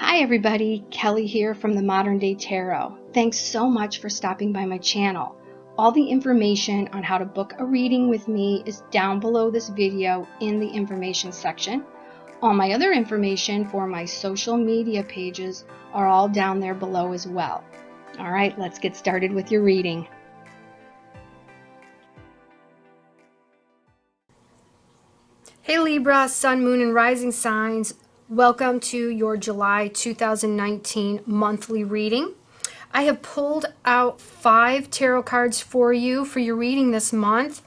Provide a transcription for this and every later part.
Hi everybody, Kelly here from the Modern Day Tarot. Thanks so much for stopping by my channel. All the information on how to book a reading with me is down below this video in the information section. All my other information for my social media pages are all down there below as well. All right, let's get started with your reading. Hey Libra, Sun, Moon, and Rising signs. Welcome to your July 2019 monthly reading. I have pulled out 5 tarot cards for you for your reading this month.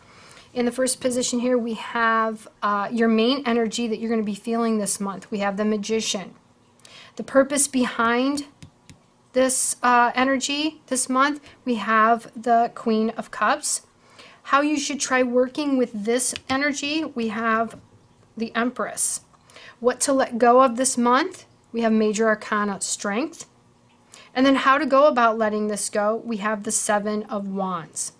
In the first position here, we have your main energy that you're going to be feeling this month. We have the Magician. The purpose behind this energy this month, we have the Queen of Cups. How you should try working with this energy, we have the Empress. What to let go of this month, we have Major Arcana Strength. And then how to go about letting this go, we have the Seven of Wands.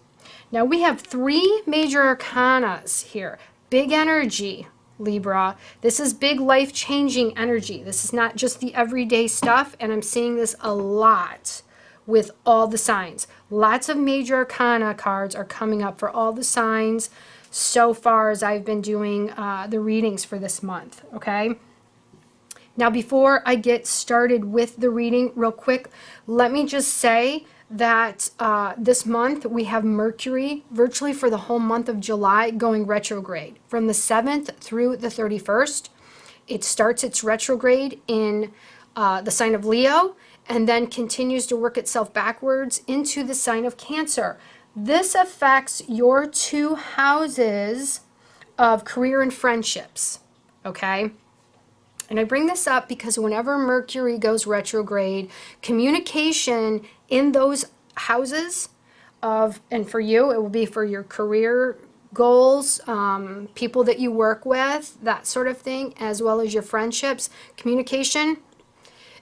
Now we have 3 major arcanas here. Big energy, Libra. This is big life-changing energy. This is not just the everyday stuff, and I'm seeing this a lot with all the signs. Lots of major arcana cards are coming up for all the signs so far as I've been doing the readings for this month, okay? Now, before I get started with the reading, real quick, let me just say that this month we have Mercury virtually for the whole month of July going retrograde from the 7th through the 31st. It starts its retrograde in the sign of Leo and then continues to work itself backwards into the sign of Cancer. This affects your 2 houses of career and friendships, okay? And I bring this up because whenever Mercury goes retrograde, communication in those houses and for you, it will be for your career goals, people that you work with, that sort of thing, as well as your friendships, communication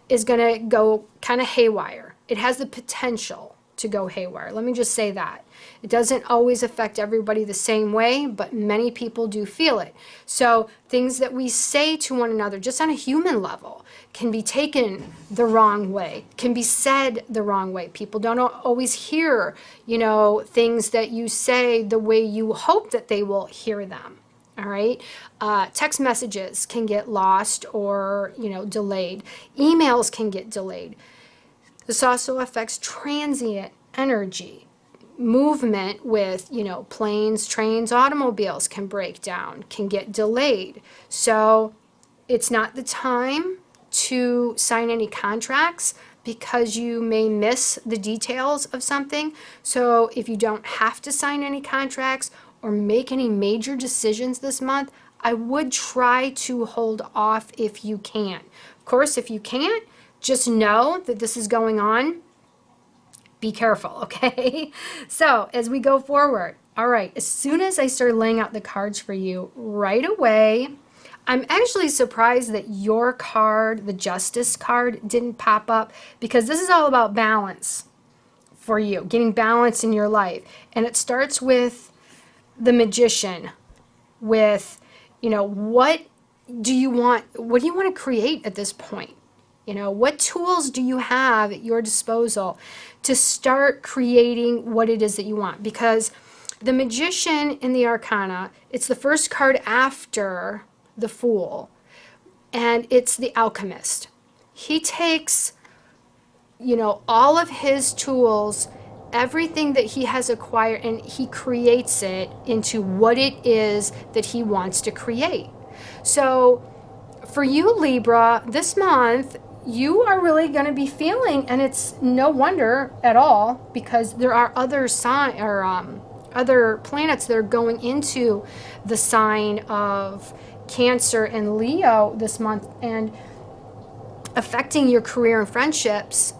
is going to go kind of haywire. It has the potential to go haywire. Let me just say that. It doesn't always affect everybody the same way, but many people do feel it. So things that we say to one another, just on a human level, can be taken the wrong way, can be said the wrong way. People don't always hear, things that you say the way you hope that they will hear them. All right. Text messages can get lost or, delayed. Emails can get delayed. This also affects transient energy. Movement with, planes, trains, automobiles can break down, can get delayed. So it's not the time to sign any contracts because you may miss the details of something. So if you don't have to sign any contracts or make any major decisions this month, I would try to hold off if you can. Of course, if you can't, just know that this is going on. Be careful, okay? So as we go forward, all right, as soon as I start laying out the cards for you right away, I'm actually surprised that your card, the Justice card, didn't pop up because this is all about balance for you, getting balance in your life. And it starts with the Magician, with, what do you want to create at this point? What tools do you have at your disposal to start creating what it is that you want? Because the Magician in the Arcana, it's the first card after the Fool, and it's the Alchemist. He takes, all of his tools, everything that he has acquired, and he creates it into what it is that he wants to create. So for you, Libra, this month, you are really going to be feeling, and it's no wonder at all because there are other other planets that are going into the sign of Cancer and Leo this month and affecting your career and friendships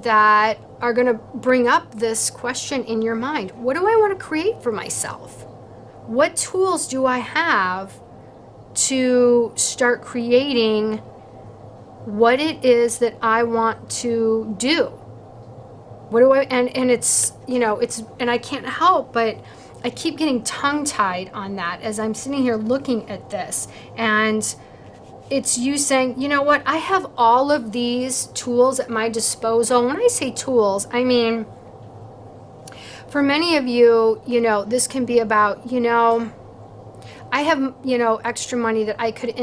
that are going to bring up this question in your mind. What do I want to create for myself? What tools do I have to start creating what it is that I want to do? What do I, and it's, and I can't help, but I keep getting tongue-tied on that as I'm sitting here looking at this. And it's you saying, you know what, I have all of these tools at my disposal. When I say tools, I mean, for many of you, you know, this can be about, you know, I have, you know, extra money that I could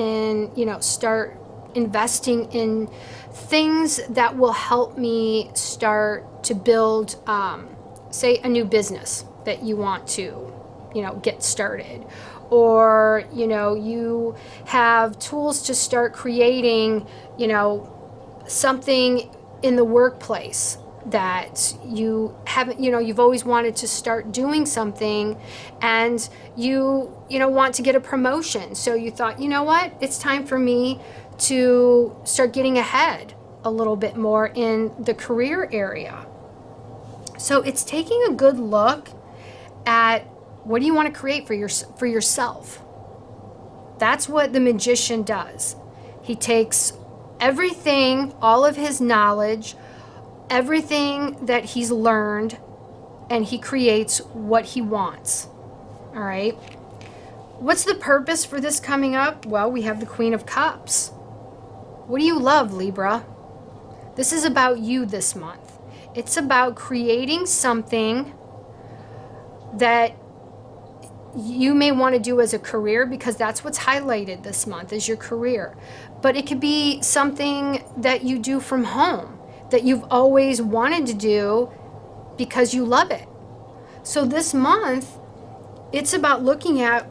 start investing in things that will help me start to build, say, a new business that you want to, you know, get started. Or, you know, you have tools to start creating, you know, something in the workplace that you haven't, you know, you've always wanted to start doing something, and you know, want to get a promotion. So you thought, you know what, it's time for me to start getting ahead a little bit more in the career area. So it's taking a good look at what do you want to create for yourself. That's what the magician does. He takes everything, all of his knowledge, everything that he's learned, and he creates what he wants. All right. What's the purpose for this coming up? Well, we have the Queen of Cups. What do you love, Libra? This is about you this month. It's about creating something that you may want to do as a career, because that's what's highlighted this month is your career. But it could be something that you do from home that you've always wanted to do because you love it. So this month, it's about looking at,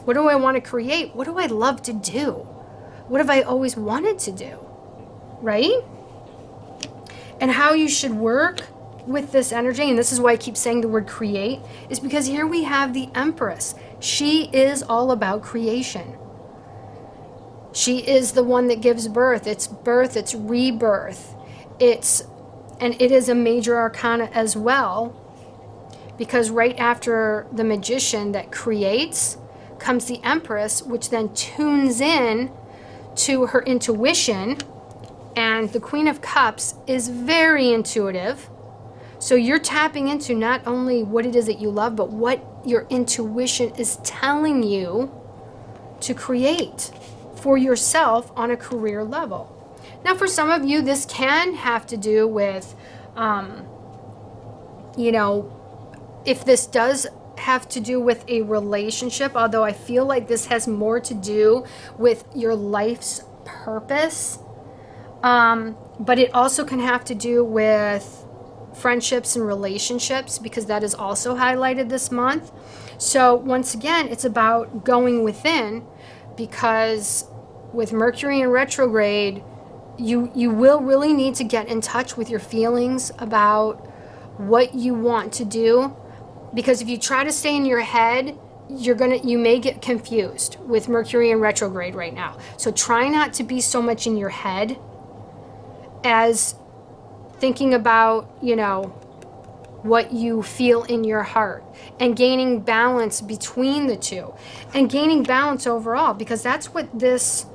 what do I want to create? What do I love to do? What have I always wanted to do? Right? And how you should work with this energy, and this is why I keep saying the word create, is because here we have the Empress. She is all about creation. She is the one that gives birth. It's rebirth. And it is a major arcana as well, because right after the magician that creates comes the Empress, which then tunes in to her intuition. And the Queen of Cups is very intuitive. So you're tapping into not only what it is that you love, but what your intuition is telling you to create for yourself on a career level. Now, for some of you, this can have to do with, you know, if this does have to do with a relationship, although I feel like this has more to do with your life's purpose. But it also can have to do with friendships and relationships, because that is also highlighted this month. So once again, it's about going within, because with Mercury in retrograde, you will really need to get in touch with your feelings about what you want to do, because if you try to stay in your head, you may get confused with Mercury in retrograde right now. So try not to be so much in your head as thinking about, you know, what you feel in your heart, and gaining balance between the two, and gaining balance overall, because that's what this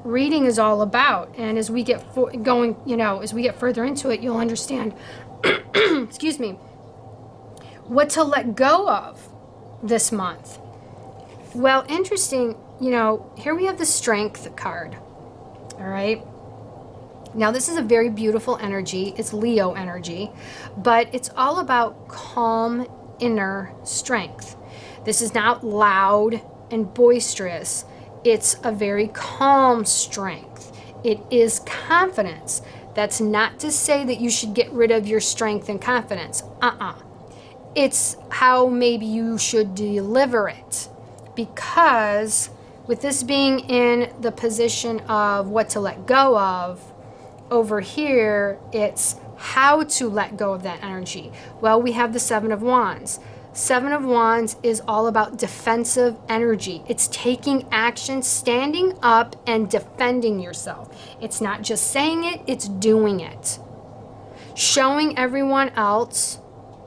reading is all about. And as we get going, you know, as we get further into it, you'll understand, excuse me, what to let go of this month. Well, interesting, you know, here we have the Strength card. All right. Now, this is a very beautiful energy. It's Leo energy, but it's all about calm inner strength. This is not loud and boisterous. It's a very calm strength. It is confidence. That's not to say that you should get rid of your strength and confidence. It's how maybe you should deliver it. Because with this being in the position of what to let go of, over here, it's how to let go of that energy. Well, we have the Seven of Wands. Seven of Wands is all about defensive energy. It's taking action, standing up and defending yourself. It's not just saying it, it's doing it. Showing everyone else,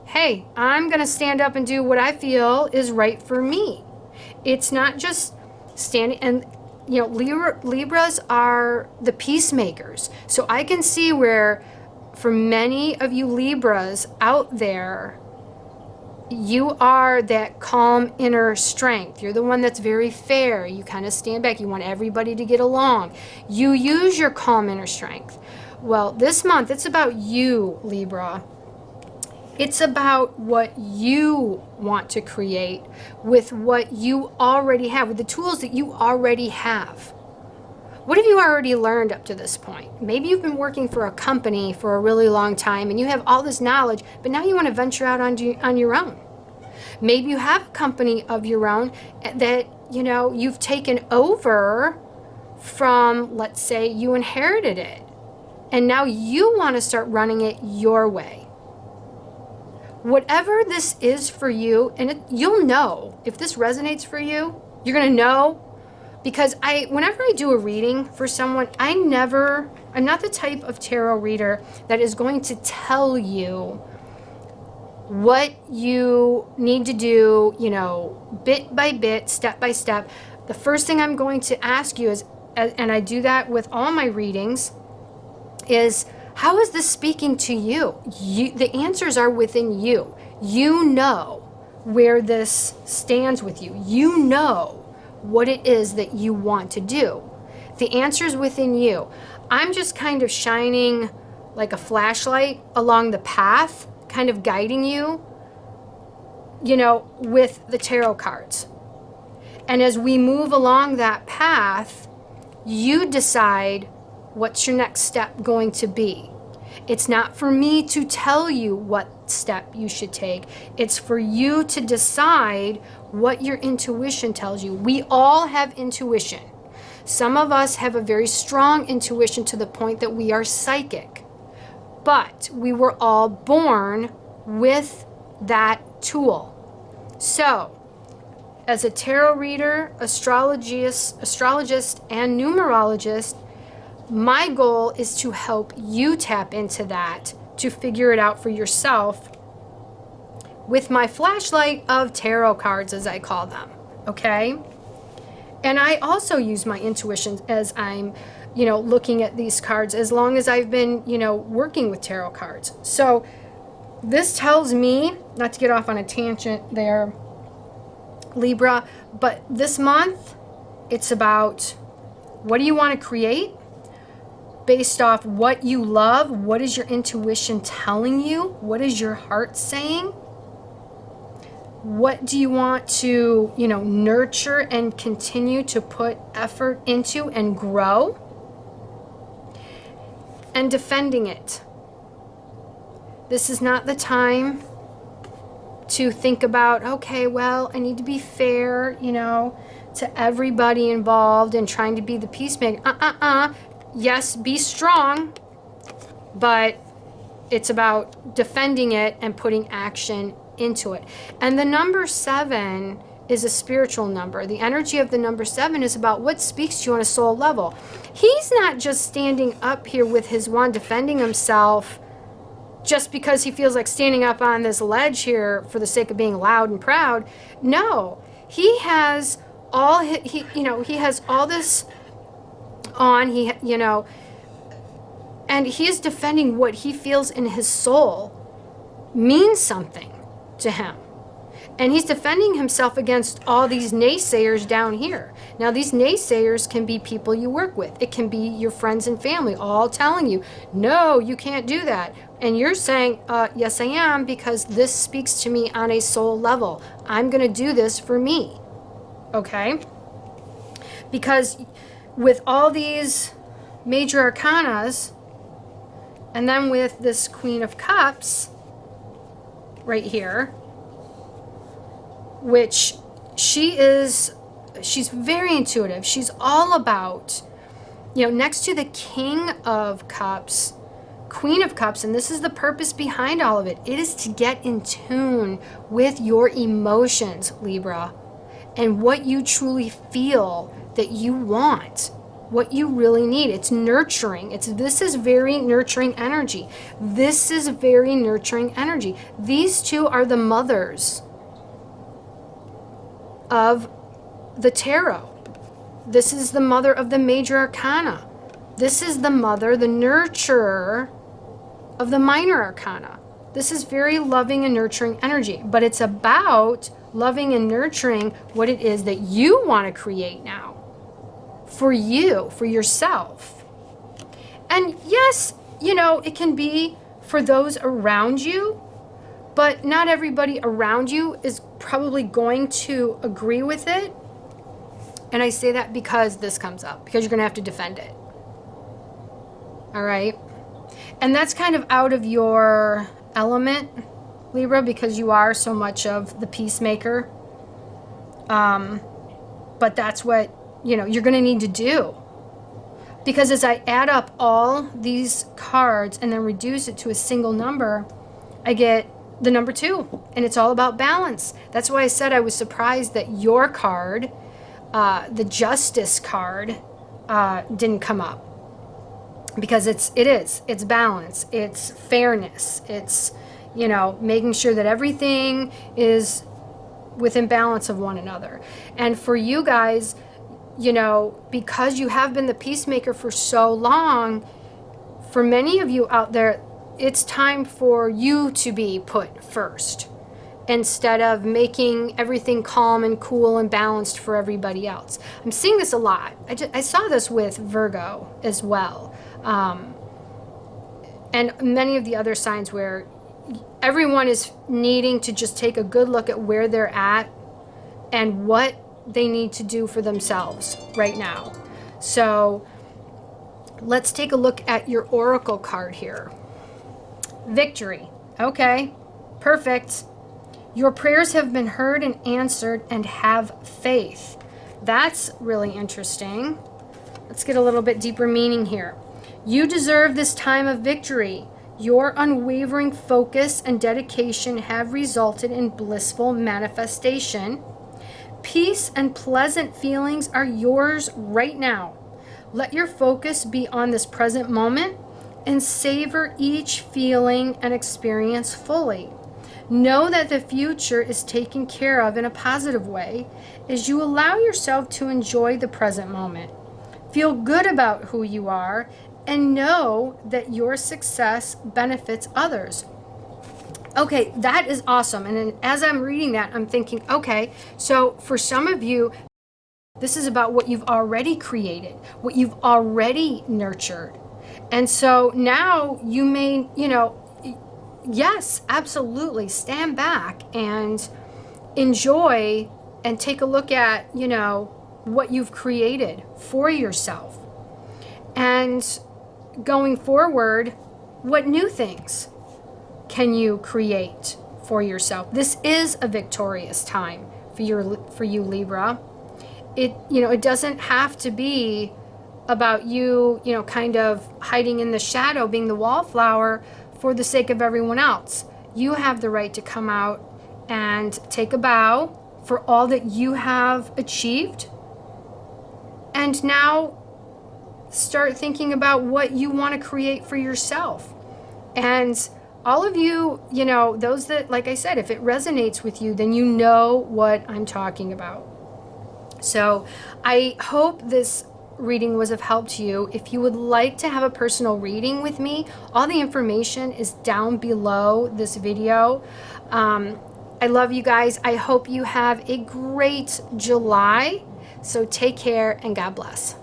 hey, I'm going to stand up and do what I feel is right for me. It's not just standing, and you know, Libras are the peacemakers. So I can see where, for many of you Libras out there, You are that calm inner strength. You're the one that's very fair. You kind of stand back. You want everybody to get along. You use your calm inner strength. Well, this month, it's about you, Libra. It's about what you want to create with what you already have, with the tools that you already have. What have you already learned up to this point? Maybe you've been working for a company for a really long time and you have all this knowledge, but now you want to venture out on your own. Maybe you have a company of your own that, you've taken over from, let's say you inherited it, and now you want to start running it your way. Whatever this is for you, and you'll know if this resonates for you, you're going to know. Because whenever I do a reading for someone, I'm not the type of tarot reader that is going to tell you what you need to do, bit by bit, step by step. The first thing I'm going to ask you is, and I do that with all my readings, is how is this speaking to you? The answers are within you. You know where this stands with you. You know what it is that you want to do. The answer's within you. I'm just kind of shining like a flashlight along the path, kind of guiding you, with the tarot cards. And as we move along that path, you decide what's your next step going to be. It's not for me to tell you what step you should take. It's for you to decide what your intuition tells you. We all have intuition. Some of us have a very strong intuition to the point that we are psychic. But we were all born with that tool. So, as a tarot reader, astrologist, and numerologist, my goal is to help you tap into that, to figure it out for yourself with my flashlight of tarot cards, as I call them, okay? And I also use my intuition as I'm, looking at these cards, as long as I've been, working with tarot cards. So this tells me, not to get off on a tangent there, Libra, but this month, it's about what do you want to create? Based off what you love, what is your intuition telling you? What is your heart saying? What do you want to, nurture and continue to put effort into and grow? And defending it. This is not the time to think about, okay, well, I need to be fair, to everybody involved and trying to be the peacemaker. Yes, be strong, but it's about defending it and putting action into it. And the number 7 is a spiritual number. The energy of the number 7 is about what speaks to you on a soul level. He's not just standing up here with his wand defending himself just because he feels like standing up on this ledge here for the sake of being loud and proud. No, he has all he has all this on, and he is defending what he feels in his soul means something to him. And he's defending himself against all these naysayers down here. Now, these naysayers can be people you work with. It can be your friends and family all telling you, no, you can't do that. And you're saying, yes, I am, because this speaks to me on a soul level. I'm going to do this for me. Okay? Because with all these major arcanas, and then with this Queen of Cups right here, which she's very intuitive. She's all about, next to the King of Cups, Queen of Cups, and this is the purpose behind all of it. It is to get in tune with your emotions, Libra, and what you truly feel that you want, what you really need. It's nurturing. This is very nurturing energy. This is very nurturing energy. These two are the mothers of the tarot. This is the mother of the major arcana. This is the mother, the nurturer of the minor arcana. This is very loving and nurturing energy, but it's about loving and nurturing what it is that you want to create now for you, for yourself. And yes, you know, it can be for those around you, but not everybody around you is probably going to agree with it. And I say that because this comes up, because you're going to have to defend it. All right. And that's kind of out of your element, Libra, because you are so much of the peacemaker. But that's what, you know, you're going to need to do. Because as I add up all these cards and then reduce it to a single number, I get the number 2. And it's all about balance. That's why I said I was surprised that your card, the Justice card, didn't come up. Because it's balance, it's fairness, it's, you know, making sure that everything is within balance of one another. And for you guys, you know, because you have been the peacemaker for so long, for many of you out there, it's time for you to be put first instead of making everything calm and cool and balanced for everybody else. I'm seeing this a lot. I saw this with Virgo as well. And many of the other signs where everyone is needing to just take a good look at where they're at and what they need to do for themselves right now. So let's take a look at your oracle card here. Victory. Okay, perfect. Your prayers have been heard and answered, and have faith. That's really interesting. Let's get a little bit deeper meaning here. You deserve this time of victory. Your unwavering focus and dedication have resulted in blissful manifestation. Peace and pleasant feelings are yours right now. Let your focus be on this present moment and savor each feeling and experience fully. Know that the future is taken care of in a positive way as you allow yourself to enjoy the present moment. Feel good about who you are and know that your success benefits others. Okay, that is awesome. And then as I'm reading that, I'm thinking, okay, so for some of you, this is about what you've already created, what you've already nurtured. And so now you may, you know, yes, absolutely, stand back and enjoy and take a look at, you know, what you've created for yourself. And going forward, what new things can you create for yourself? This is a victorious time for you, Libra. It doesn't have to be about you, kind of hiding in the shadow, being the wallflower for the sake of everyone else. You have the right to come out and take a bow for all that you have achieved. And now start thinking about what you want to create for yourself. And all of you, those that, like I said, if it resonates with you, then you know what I'm talking about. So I hope this reading was of help to you. If you would like to have a personal reading with me, all the information is down below this video. I love you guys. I hope you have a great July. So take care and God bless.